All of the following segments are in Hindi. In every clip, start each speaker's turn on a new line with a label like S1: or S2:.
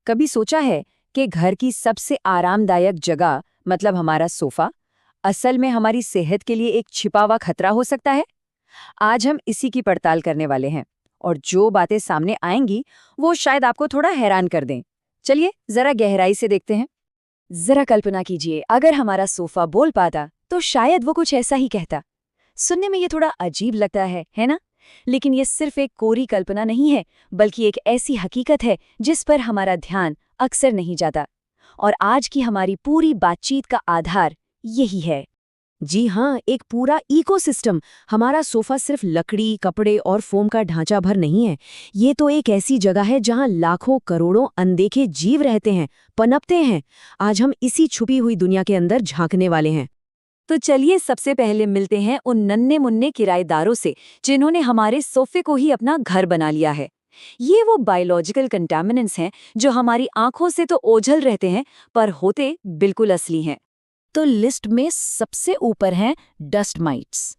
S1: कभी सोचा है कि घर की सबसे आरामदायक जगह मतलब हमारा सोफा असल में हमारी सेहत के लिए एक छिपा हुआ खतरा हो सकता है? आज हम इसी की पड़ताल करने वाले हैं और जो बातें सामने आएंगी वो शायद आपको थोड़ा हैरान कर दें। चलिए जरा गहराई से देखते हैं। जरा कल्पना कीजिए, अगर हमारा सोफा बोल पाता तो शायद वो कुछ ऐसा ही कहता। सुनने में ये थोड़ा अजीब लगता है ना? लेकिन ये सिर्फ एक कोरी कल्पना नहीं है, बल्कि एक ऐसी हकीकत है जिस पर हमारा ध्यान अक्सर नहीं जाता। और आज की हमारी पूरी बातचीत का आधार यही है। जी हाँ, एक पूरा इकोसिस्टम। हमारा सोफा सिर्फ लकड़ी, कपड़े और फोम का ढांचा भर नहीं है। ये तो एक ऐसी जगह है जहाँ लाखों करोड़ों अनदेखे जीव रहते हैं, पनपते हैं। आज हम इसी छुपी हुई दुनिया के अंदर झांकने वाले हैं। तो चलिए सबसे पहले मिलते हैं उन नन्हे मुन्ने किराएदारों से जिन्होंने हमारे सोफे को ही अपना घर बना लिया है। ये वो बायोलॉजिकल कंटामिनेंट्स हैं जो हमारी आंखों से तो ओझल रहते हैं पर होते बिल्कुल असली हैं। तो लिस्ट में सबसे ऊपर हैं डस्ट माइट्स।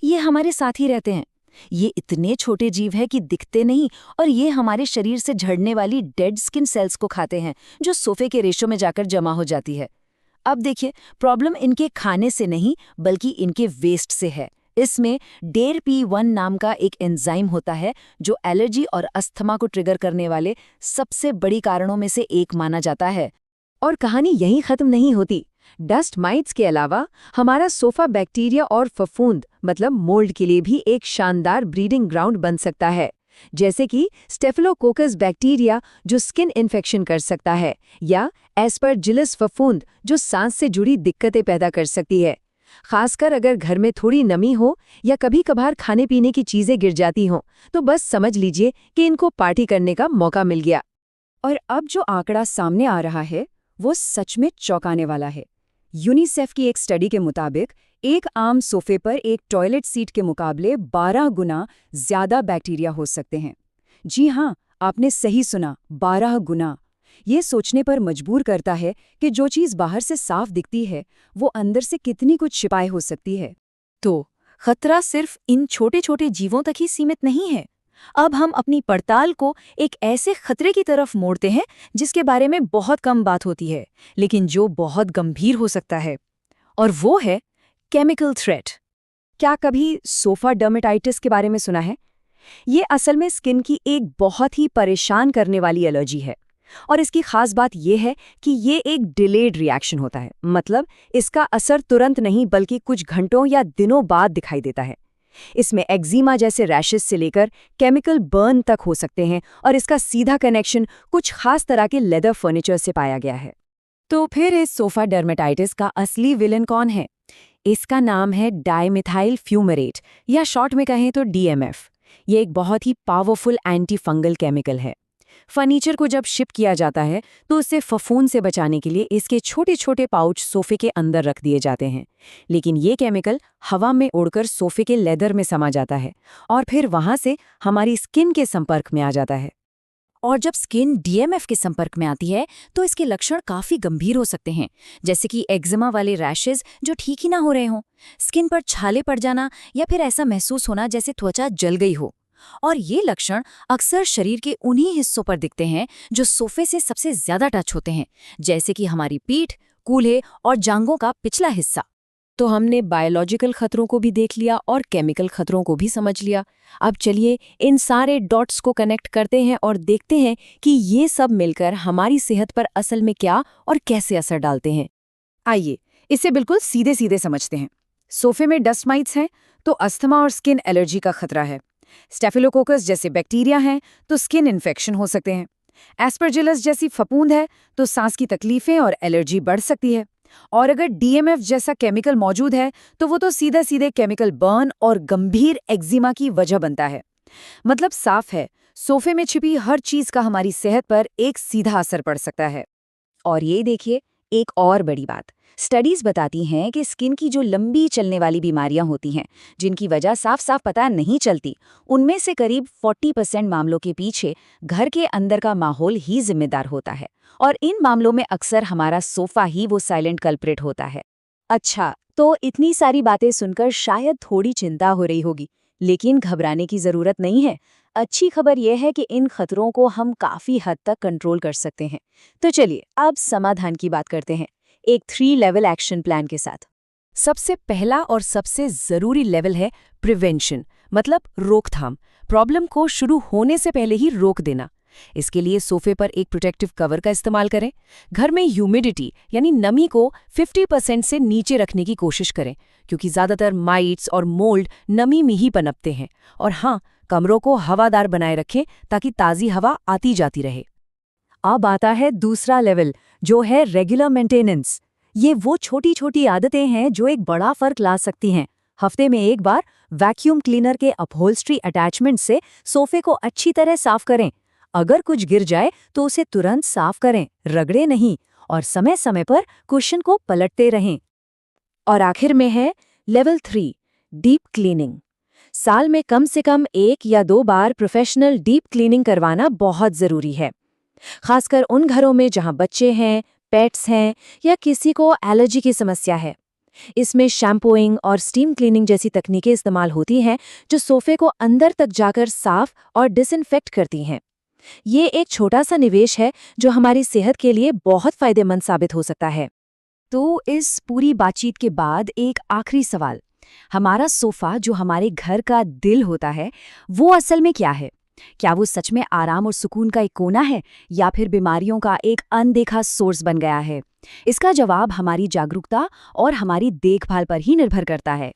S1: ये हमारे साथ ही रहते हैं। ये इतने छोटे जीव हैं कि दिखते नहीं और ये हमारे शरीर से झड़ने वाली डेड स्किन सेल्स को खाते हैं जो सोफे के रेशों में जाकर जमा हो जाती है। अब देखिए, प्रॉब्लम इनके खाने से नहीं बल्कि इनके वेस्ट से है। इसमें DERP1 नाम का एक एंजाइम होता है जो एलर्जी और अस्थमा को ट्रिगर करने वाले सबसे बड़ी कारणों में से एक माना जाता है। और कहानी यहीं खत्म नहीं होती। डस्ट माइट्स के अलावा हमारा सोफा बैक्टीरिया और फफूंद मतलब मोल्ड के लिए भी एक शानदार ब्रीडिंग ग्राउंड बन सकता है, जैसे कि स्टेफिलोकोकस बैक्टीरिया जो स्किन इन्फेक्शन कर सकता है, या एस्परजिलस फफूंद जो सांस से जुड़ी दिक्कतें पैदा कर सकती है। खासकर अगर घर में थोड़ी नमी हो या कभी कभार खाने पीने की चीजें गिर जाती हों, तो बस समझ लीजिए कि इनको पार्टी करने का मौका मिल गया। और अब जो आंकड़ा सामने आ रहा है वो सच में चौंकाने वाला है। यूनिसेफ की एक स्टडी के मुताबिक एक आम सोफे पर एक टॉयलेट सीट के मुकाबले 12 गुना ज्यादा बैक्टीरिया हो सकते हैं। जी हाँ, आपने सही सुना, 12 गुना। ये सोचने पर मजबूर करता है कि जो चीज़ बाहर से साफ दिखती है वो अंदर से कितनी कुछ छिपाए हो सकती है। तो खतरा सिर्फ इन छोटे छोटे जीवों तक ही सीमित नहीं है। अब हम अपनी पड़ताल को एक ऐसे खतरे की तरफ मोड़ते हैं जिसके बारे में बहुत कम बात होती है, लेकिन जो बहुत गंभीर हो सकता है। और वो है केमिकल थ्रेट। क्या कभी सोफा डर्मेटाइटिस के बारे में सुना है? ये असल में स्किन की एक बहुत ही परेशान करने वाली एलर्जी है। और इसकी खास बात यह है कि ये एक डिलेड रिएक्शन होता है, मतलब इसका असर तुरंत नहीं बल्कि कुछ घंटों या दिनों बाद दिखाई देता है। इसमें एक्जिमा जैसे रैशेस से लेकर केमिकल बर्न तक हो सकते हैं और इसका सीधा कनेक्शन कुछ खास तरह के लेदर फर्नीचर से पाया गया है। तो फिर इस सोफा डर्मेटाइटिस का असली विलन कौन है? इसका नाम है डाइमिथाइल फ्यूमेरेट, या शॉर्ट में कहें तो DMF। ये एक बहुत ही पावरफुल एंटी फंगल केमिकल है। फर्नीचर को जब शिप किया जाता है तो उसे फफूंद से बचाने के लिए इसके छोटे छोटे पाउच सोफे के अंदर रख दिए जाते हैं। लेकिन ये केमिकल हवा में उड़कर सोफे के लेदर में समा जाता है और फिर वहां से हमारी स्किन के संपर्क में आ जाता है। और जब स्किन DMF के संपर्क में आती है तो इसके लक्षण काफी गंभीर हो सकते हैं, जैसे कि एक्जिमा वाले रैशेज जो ठीक ही ना हो रहे हों, स्किन पर छाले पड़ जाना या फिर ऐसा महसूस होना जैसे त्वचा जल गई हो। और ये लक्षण अक्सर शरीर के उन्हीं हिस्सों पर दिखते हैं जो सोफे से सबसे ज्यादा टच होते हैं, जैसे कि हमारी पीठ, कूल्हे और जांघों का पिछला हिस्सा। तो हमने बायोलॉजिकल खतरों को भी देख लिया और केमिकल खतरों को भी समझ लिया। अब चलिए इन सारे डॉट्स को कनेक्ट करते हैं और देखते हैं कि ये सब मिलकर हमारी सेहत पर असल में क्या और कैसे असर डालते हैं। आइए इसे बिल्कुल सीधे सीधे समझते हैं। सोफे में डस्ट माइट्स हैं तो अस्थमा और स्किन एलर्जी का खतरा है। स्टेफिलोकोकस जैसे बैक्टीरिया हैं तो स्किन इन्फेक्शन हो सकते हैं। एस्परजिलस जैसी फफूंद है तो सांस की तकलीफें और एलर्जी बढ़ सकती है। और अगर DMF जैसा केमिकल मौजूद है तो वो तो सीधे सीधे केमिकल बर्न और गंभीर एक्जिमा की वजह बनता है। मतलब साफ है, सोफे में छिपी हर चीज का हमारी सेहत पर एक सीधा असर पड़ सकता है। और ये देखिए, एक और बड़ी बात, स्टडीज बताती हैं कि स्किन की जो लंबी चलने वाली बीमारियां होती हैं जिनकी वजह साफ साफ पता नहीं चलती, उनमें से करीब 40% मामलों के पीछे घर के अंदर का माहौल ही जिम्मेदार होता है। और इन मामलों में अक्सर हमारा सोफा ही वो साइलेंट कल्प्रिट होता है। अच्छा, तो इतनी सारी बातें सुनकर शायद थोड़ी चिंता हो रही होगी लेकिन घबराने की जरूरत नहीं है। अच्छी खबर यह है कि इन खतरों को हम काफी हद तक कंट्रोल कर सकते हैं। तो चलिए अब समाधान की बात करते हैं, एक 3 लेवल एक्शन प्लान के साथ। सबसे पहला और सबसे जरूरी लेवल है प्रिवेंशन, मतलब रोकथाम। प्रॉब्लम को शुरू होने से पहले ही रोक देना। इसके लिए सोफे पर एक प्रोटेक्टिव कवर का इस्तेमाल करें। घर में ह्यूमिडिटी यानी नमी को 50% से नीचे रखने की कोशिश करें, क्योंकि ज़्यादातर माइट्स और मोल्ड नमी में ही पनपते हैं। और हाँ, कमरों को हवादार बनाए रखें ताकि ताज़ी हवा आती जाती रहे। अब आता है दूसरा लेवल, जो है रेगुलर मेंटेनेंस। ये वो छोटी छोटी आदतें हैं जो एक बड़ा फर्क ला सकती हैं। हफ्ते में एक बार वैक्यूम क्लीनर के अपहोल्स्ट्री अटैचमेंट से सोफे को अच्छी तरह साफ करें। अगर कुछ गिर जाए तो उसे तुरंत साफ करें, रगड़े नहीं, और समय समय पर कुशन को पलटते रहें। और आखिर में है लेवल 3, डीप क्लीनिंग। साल में कम से कम 1 या 2 बार प्रोफेशनल डीप क्लीनिंग करवाना बहुत ज़रूरी है, खासकर उन घरों में जहां बच्चे हैं, पेट्स हैं या किसी को एलर्जी की समस्या है। इसमें शैम्पूइंग और स्टीम क्लीनिंग जैसी तकनीकें इस्तेमाल होती हैं जो सोफे को अंदर तक जाकर साफ और डिसइंफेक्ट करती हैं। ये एक छोटा सा निवेश है जो हमारी सेहत के लिए बहुत फायदेमंद साबित हो सकता है। तो इस पूरी बातचीत के बाद एक आखिरी सवाल, हमारा सोफा जो हमारे घर का दिल होता है, वो असल में क्या है? क्या वो सच में आराम और सुकून का एक कोना है, या फिर बीमारियों का एक अनदेखा सोर्स बन गया है? इसका जवाब हमारी जागरूकता और हमारी देखभाल पर ही निर्भर करता है।